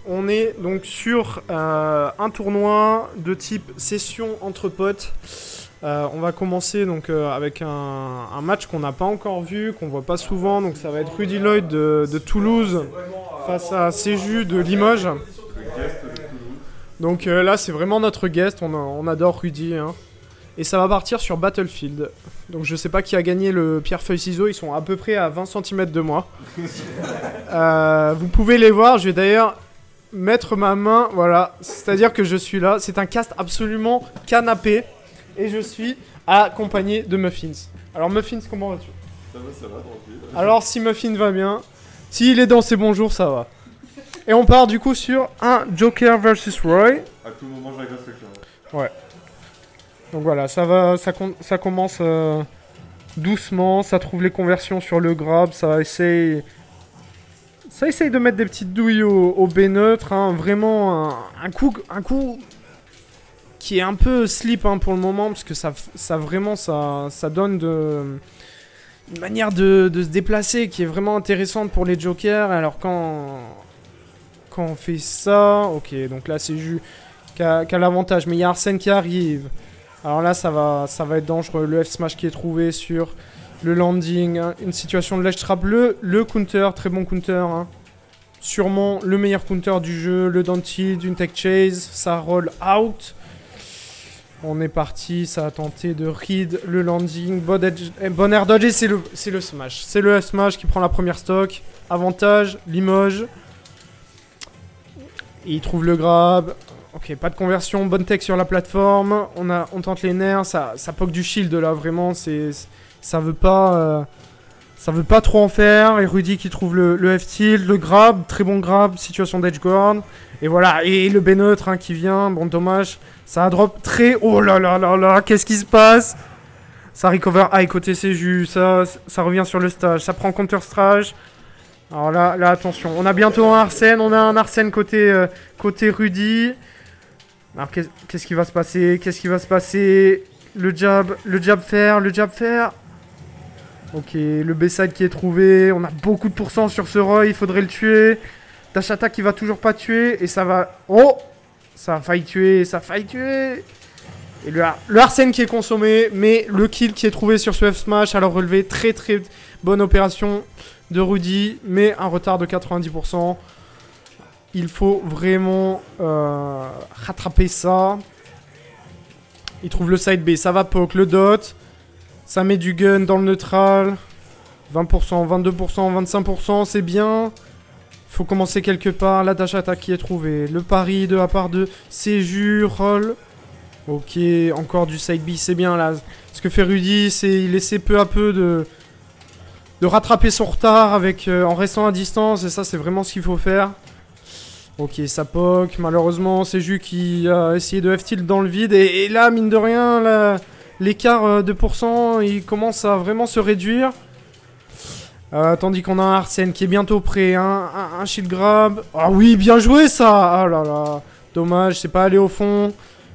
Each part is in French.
On est donc sur un tournoi de type session entre potes. On va commencer donc avec un match qu'on n'a pas encore vu, qu'on voit pas souvent. Donc ça va être Rudy Lloyd de Toulouse face à Seju de Limoges. Donc là c'est vraiment notre guest, on adore Rudy. Hein. Et ça va partir sur Battlefield. Donc je sais pas qui a gagné le pierre-feuille-ciseaux, ils sont à peu près à 20 cm de moi. Vous pouvez les voir, je vais d'ailleurs mettre ma main, voilà, c'est-à-dire que je suis là. C'est un cast absolument canapé. Et je suis accompagné de Muffins. Alors Muffins, comment vas-tu? Ça va, tranquille. Alors si Muffins va bien, s'il est dans ses bons jours, ça va. Et on part du coup sur un Joker versus Roy. À tout moment, j'agresse quelqu'un. Ouais. Donc voilà, ça commence doucement, ça trouve les conversions sur le grab, ça essaye de mettre des petites douilles au B neutre, hein. Vraiment un coup qui est un peu slip hein, pour le moment, parce que ça donne une manière de se déplacer qui est vraiment intéressante pour les jokers. Alors quand on fait ça, ok, donc là c'est Ju qui a l'avantage, mais il y a Arsène qui arrive. Alors là ça va être dangereux, le F-smash qui est trouvé sur le landing, hein. Une situation de ledge trap, le counter, très bon counter, hein. Sûrement le meilleur counter du jeu, le down tilt, une tech chase, ça roll out. On est parti, ça a tenté de read le landing, bon air dodge et c'est le smash. C'est le F-smash qui prend la première stock, avantage, Limoges. Et il trouve le grab. Ok, pas de conversion, bonne tech sur la plateforme. On tente les nerfs, ça poke du shield là, vraiment, ça veut pas trop en faire. Et Rudy qui trouve le F-tilt, le grab, très bon grab, situation d'edge guard. Et voilà, et le B neutre hein, qui vient, bon dommage, ça a drop très... Oh là là là là, qu'est-ce qui se passe? Ça recover high côté Seju, ça revient sur le stage, ça prend counter stage. Alors là attention, on a bientôt un Arsène, côté Rudy. Alors qu'est-ce qui va se passer? Le jab faire. Ok, le B-side qui est trouvé, on a beaucoup de pourcents sur ce Roy, il faudrait le tuer. Dash attack qui va toujours pas tuer, et ça va... Oh! Ça a failli tuer. Et le Arsène qui est consommé, mais le kill qui est trouvé sur ce F-smash, alors relevé, très très bonne opération de Rudy, mais un retard de 90%. Il faut vraiment rattraper ça. Il trouve le side B, ça va poke, le dot. Ça met du gun dans le neutral. 20%, 22%, 25%, c'est bien. Faut commencer quelque part. La dash attack qui est trouvée. Le pari de la part de Seju, roll. Ok, encore du side B, c'est bien là. Ce que fait Rudy, c'est il essaie peu à peu de rattraper son retard en restant à distance. Et ça, c'est vraiment ce qu'il faut faire. Ok, ça poke. Malheureusement, Seju qui a essayé de F-tilt dans le vide. Et là, mine de rien, l'écart de pourcent, il commence à vraiment se réduire. Tandis qu'on a un Arsène qui est bientôt prêt, un shield grab. Ah oui, bien joué ça. Ah là là, dommage, c'est pas allé au fond.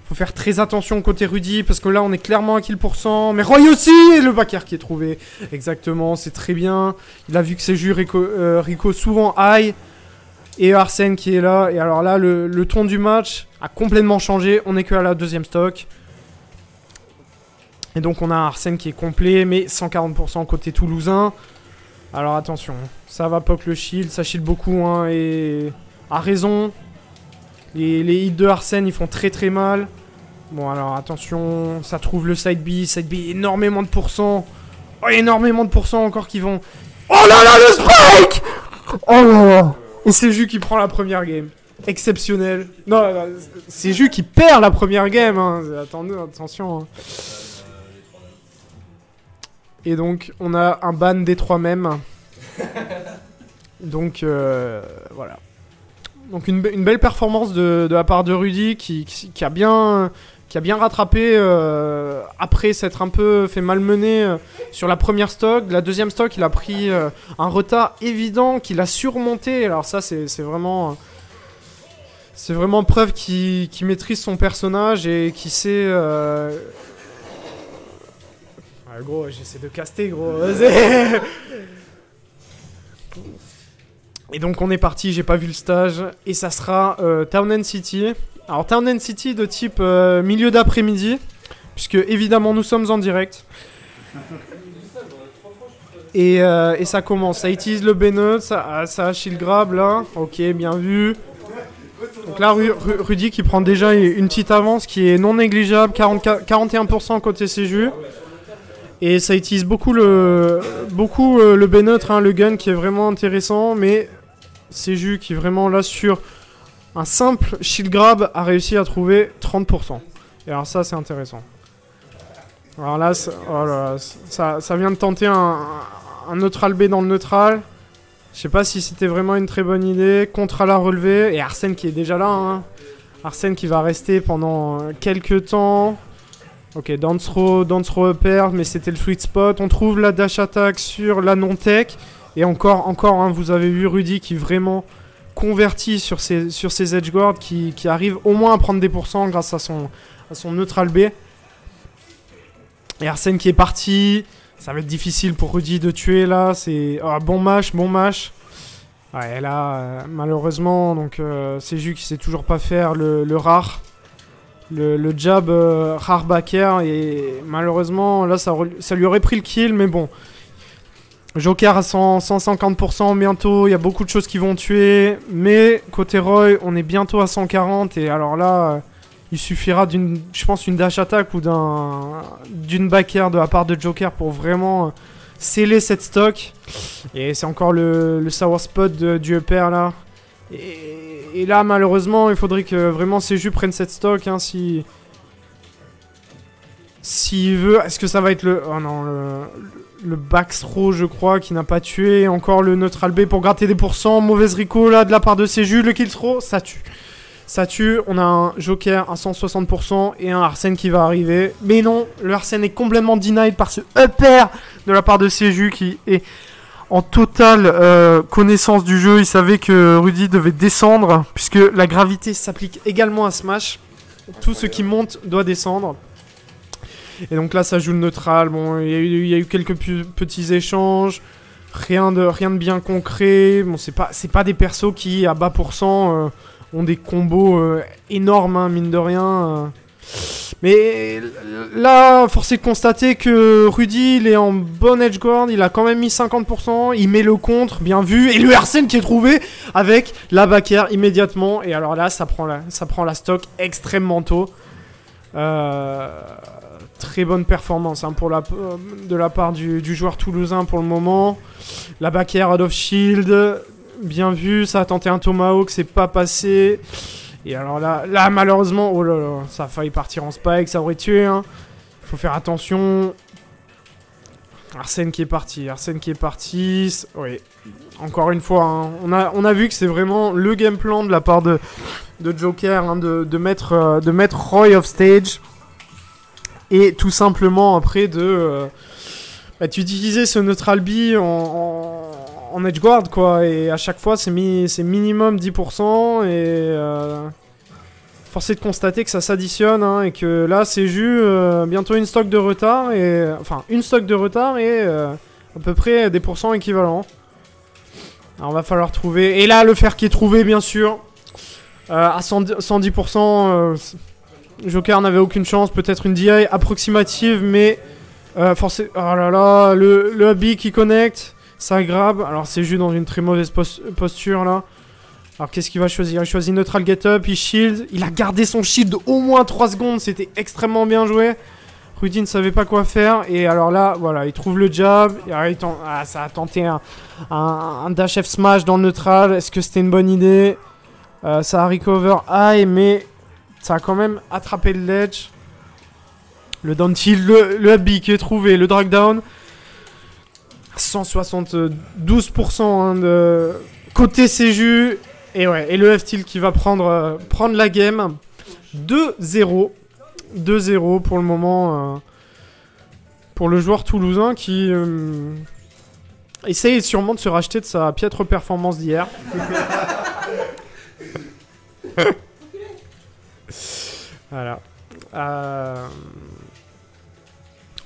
Faut faire très attention côté Rudy, parce que là on est clairement à kill pourcent. Mais Roy aussi, et le backer qui est trouvé. Exactement, c'est très bien. Il a vu que c'est Ju Rico souvent high. Et Arsène qui est là. Et alors là, le ton du match a complètement changé. On est que à la deuxième stock. Et donc on a un Arsène qui est complet, mais 140% côté toulousain. Alors attention, ça va poke le shield, ça shield beaucoup, hein, et a raison. Les hits de Arsène, ils font très très mal. Bon alors attention, ça trouve le side B, énormément de pourcents. Oh, énormément de pourcents encore qui vont... Oh là là, le spike! Oh là là! Et c'est Ju qui prend la première game. Exceptionnel. Non, c'est Ju qui perd la première game, hein. Attendez, attention, hein. Et donc, on a un ban des 3 mêmes. Donc, voilà. Donc, une belle performance de la part de Rudy qui a bien rattrapé après s'être un peu fait malmener sur la première stock. La deuxième stock, il a pris un retard évident qu'il a surmonté. Alors ça, c'est vraiment preuve qu'il maîtrise son personnage et qu'il sait... Gros, j'essaie de caster, gros. Et donc on est parti, j'ai pas vu le stage. Et ça sera Town and City. Alors Town and City de type milieu d'après-midi. Puisque évidemment nous sommes en direct. Et ça commence. Ça utilise le B-Nut, ça shield grab là. Ok, bien vu. Donc là Rudy qui prend déjà une petite avance qui est non négligeable. 41% côté CJU. Et ça utilise beaucoup le B-Neutre, hein, le gun qui est vraiment intéressant, mais CJU qui vraiment là sur un simple shield grab a réussi à trouver 30%. Et alors ça c'est intéressant. Alors là, oh là, ça vient de tenter un neutral B dans le neutral. Je sais pas si c'était vraiment une très bonne idée. Contre à la relevée. Et Arsène qui est déjà là. Hein. Arsène qui va rester pendant quelques temps. Ok, dance throw upper, mais c'était le sweet spot. On trouve la dash attack sur la non-tech. Et encore hein, vous avez vu Rudy qui vraiment convertit sur ses edge guards, qui arrive au moins à prendre des pourcents grâce à son neutral B. Et Arsène qui est parti. Ça va être difficile pour Rudy de tuer là. C'est bon match. Ouais, là, malheureusement, donc CJU qui sait toujours pas faire le rare. Le jab rare backer. Et malheureusement, là, ça lui aurait pris le kill. Mais bon. Joker à 150% bientôt. Il y a beaucoup de choses qui vont tuer. Mais côté Roy, on est bientôt à 140. Et alors là, il suffira d'une dash attack ou d'une backer de la part de Joker pour vraiment sceller cette stock. Et c'est encore le sour spot du upper là. Et là, malheureusement, il faudrait que vraiment CJU prenne cette stock. Hein, s'il veut. Est-ce que ça va être le back throw, je crois, qui n'a pas tué. Encore le neutral B pour gratter des pourcents. Mauvaise Rico là de la part de CJU. Le kill throw, ça tue. Ça tue, on a un Joker à 160% et un Arsène qui va arriver. Mais non, le Arsène est complètement denied par ce upper de la part de CJU qui est en totale connaissance du jeu. Il savait que Rudy devait descendre puisque la gravité s'applique également à Smash. Tout ce qui monte doit descendre. Et donc là, ça joue le neutral. Bon, il y a eu quelques petits échanges. Rien de bien concret. Bon, c'est pas des persos qui, à bas pourcent... ont des combos énormes, hein, mine de rien. Mais là, force est de constater que Rudy, il est en bon edge guard. Il a quand même mis 50%. Il met le contre, bien vu. Et le Arsène qui est trouvé avec la backer immédiatement. Et alors là, ça prend la stock extrêmement tôt. Très bonne performance hein, de la part du joueur toulousain pour le moment. La backer out of shield. Bien vu, ça a tenté un tomahawk, c'est pas passé. Et alors là malheureusement, oh là là, ça a failli partir en spike, ça aurait tué. Hein. Faut faire attention. Arsène qui est parti. Oui, encore une fois, hein, on a vu que c'est vraiment le game plan de la part de Joker, hein, de mettre Roy off stage. Et tout simplement après d'utiliser ce neutral B en edge guard quoi, et à chaque fois c'est minimum 10% et force est de constater que ça s'additionne hein, et que là CJU bientôt une stock de retard et à peu près des pourcents équivalents. Alors va falloir trouver, et là le fer qui est trouvé bien sûr à 110%. Joker n'avait aucune chance, peut-être une DI approximative mais forcément, oh là là, le hubby qui connecte. Ça grab, alors c'est juste dans une très mauvaise posture là. Alors qu'est-ce qu'il va choisir? Il choisit neutral get up, il shield. Il a gardé son shield au moins 3 secondes, c'était extrêmement bien joué. Rudy ne savait pas quoi faire. Et alors là, voilà, il trouve le jab. Et alors, ça a tenté un dash F smash dans le neutral. Est-ce que c'était une bonne idée? Ça a recover high, mais ça a quand même attrapé le ledge. Le down tilt, le up B qui est trouvé, le drag down. 172% hein, de côté CJU. Et ouais, et le F-tilt qui va prendre la game. 2-0. 2-0 pour le moment. Pour le joueur toulousain qui essaye sûrement de se racheter de sa piètre performance d'hier. Voilà.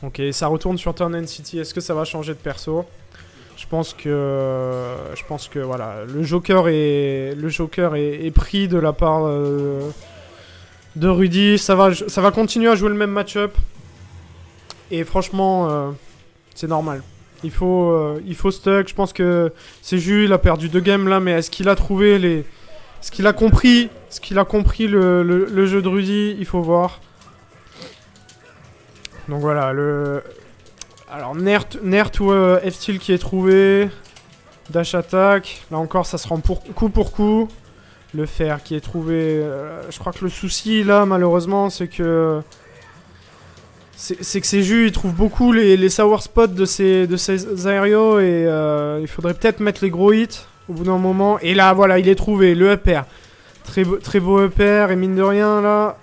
Ok, ça retourne sur Town and City. Est-ce que ça va changer de perso? Je pense que voilà, le Joker est pris de la part de Rudy. Ça va continuer à jouer le même match-up. Et franchement, c'est normal. Il faut stuck. Je pense que c'est Jules, il a perdu 2 games là, mais est-ce qu'il a trouvé est-ce qu'il a compris le jeu de Rudy? Il faut voir. Donc voilà, alors Nert ou F-Steel qui est trouvé. Dash attack. Là encore, ça se rend coup pour coup. Le fer qui est trouvé. Je crois que le souci là, malheureusement, c'est que ces jus, ils trouvent beaucoup les sour spots de ces aérios et il faudrait peut-être mettre les gros hits au bout d'un moment. Et là, voilà, il est trouvé, le upper. Très beau upper et mine de rien là,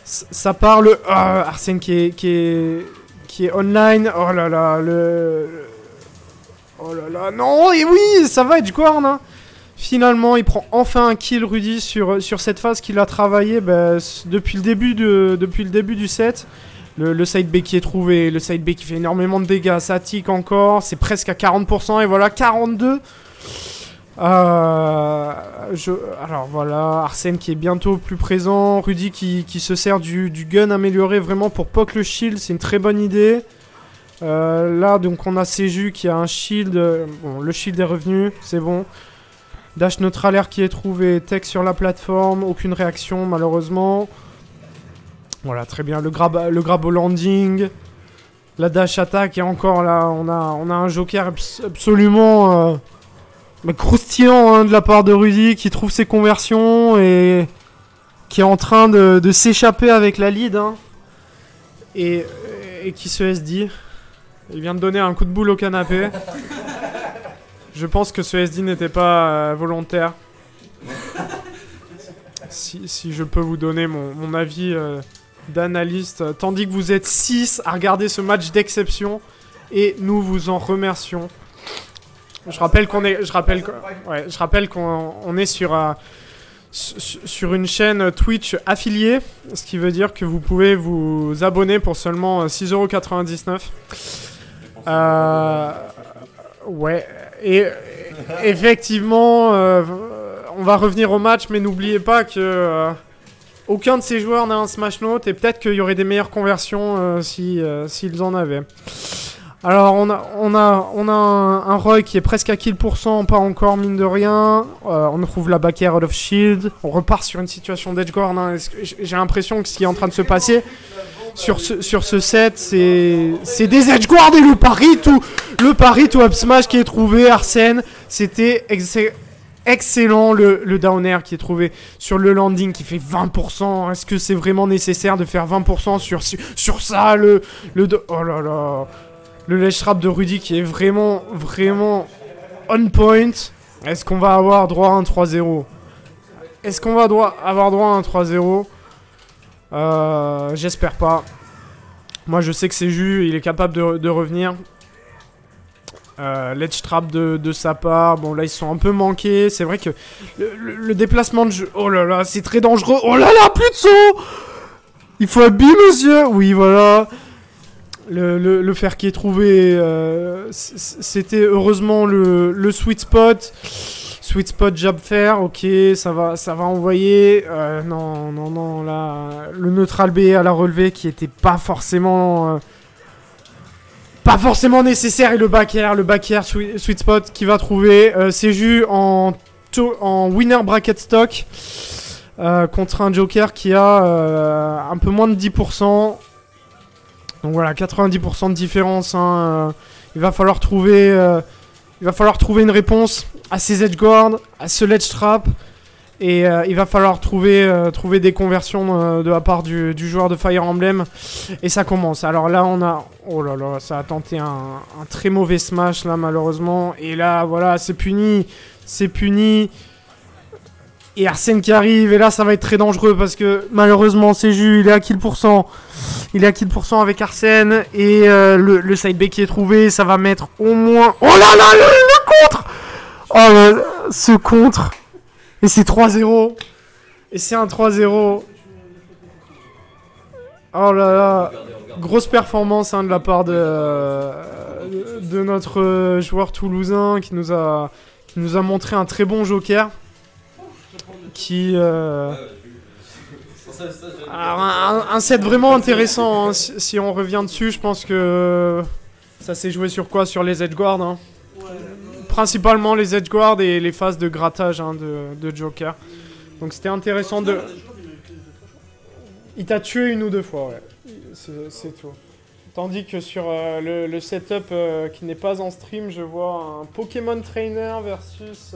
ça part le Arsène qui est online. Oh là là, oh là là, non, et oui, ça va Edgeguard, hein. Finalement, il prend enfin un kill Rudy sur cette phase qu'il a travaillé depuis le début du set. Le side B qui est trouvé, le side B qui fait énormément de dégâts, ça tique encore, c'est presque à 40% et voilà, 42. Alors voilà, Arsène qui est bientôt plus présent, Rudy qui se sert du gun amélioré vraiment pour poke le shield, c'est une très bonne idée. Là donc on a Seju qui a un shield, bon le shield est revenu, c'est bon. Dash neutral air qui est trouvé, tech sur la plateforme, aucune réaction malheureusement. Voilà, très bien, le grab au landing. La dash attack et encore là, on a un joker absolument croustillant hein, de la part de Rudy qui trouve ses conversions et qui est en train de s'échapper avec la lead. Hein, et qui se SD. Il vient de donner un coup de boule au canapé. Je pense que ce SD n'était pas volontaire. Si je peux vous donner mon avis d'analyste. Tandis que vous êtes 6 à regarder ce match d'exception. Et nous vous en remercions. Je rappelle qu'on est sur une chaîne Twitch affiliée. Ce qui veut dire que vous pouvez vous abonner pour seulement 6,99 €. Ouais. Et effectivement, on va revenir au match, mais n'oubliez pas que aucun de ces joueurs n'a un Smash Note et peut-être qu'il y aurait des meilleures conversions s'ils en avaient. Alors on a un Roy qui est presque à kill %, pas encore mine de rien. On trouve la back air out of shield. On repart sur une situation d'Edgeguard. Hein. J'ai l'impression que ce qui est en train de se passer sur ce set, c'est des Edgeguard et le pari to up smash qui est trouvé, Arsène. C'était excellent le down air qui est trouvé sur le landing qui fait 20%. Est-ce que c'est vraiment nécessaire de faire 20% sur ça oh là là. Le ledge trap de Rudy qui est vraiment on point. Est-ce qu'on va avoir droit à un 3-0? Est-ce qu'on va avoir droit à un 3-0? J'espère pas. Moi je sais que c'est Jus, il est capable de revenir. Ledge trap de sa part. Bon là ils sont un peu manqués. C'est vrai que le déplacement de jeu. Oh là là, c'est très dangereux. Oh là là, plus de saut. Il faut abîmer nos yeux. Oui voilà. Le fer qui est trouvé, c'était heureusement le sweet spot. Sweet spot jab fer, ok, ça va envoyer. Non, là, le neutral B à la relevée qui était pas forcément nécessaire. Et le back air sweet spot qui va trouver. Seju en winner bracket stock contre un joker qui a un peu moins de 10%. Donc voilà, 90% de différence. Hein, il va falloir trouver une réponse à ces edgeguards, à ce ledge trap. Et il va falloir trouver des conversions de la part du joueur de Fire Emblem. Et ça commence. Alors là, on a... Oh là là, ça a tenté un très mauvais smash là, malheureusement. Et là, voilà, c'est puni. C'est puni. Et Arsène qui arrive, et là ça va être très dangereux parce que malheureusement Seju il est à kill %. Il est à kill % avec Arsène. Et le side B qui est trouvé, ça va mettre au moins... Oh là là, le contre. Oh ce contre. Et c'est 3-0. Et c'est un 3-0. Oh là là. Grosse performance hein, de la part de notre joueur toulousain qui nous a montré un très bon joker. Qui... un set vraiment intéressant, hein. Si on revient dessus, je pense que ça s'est joué sur quoi? Sur les edgeguards, hein. Principalement les edgeguards et les phases de grattage, hein, de joker. Donc c'était intéressant de... Il t'a tué une ou deux fois, ouais. C'est tout. Tandis que sur le setup qui n'est pas en stream, je vois un Pokémon Trainer versus...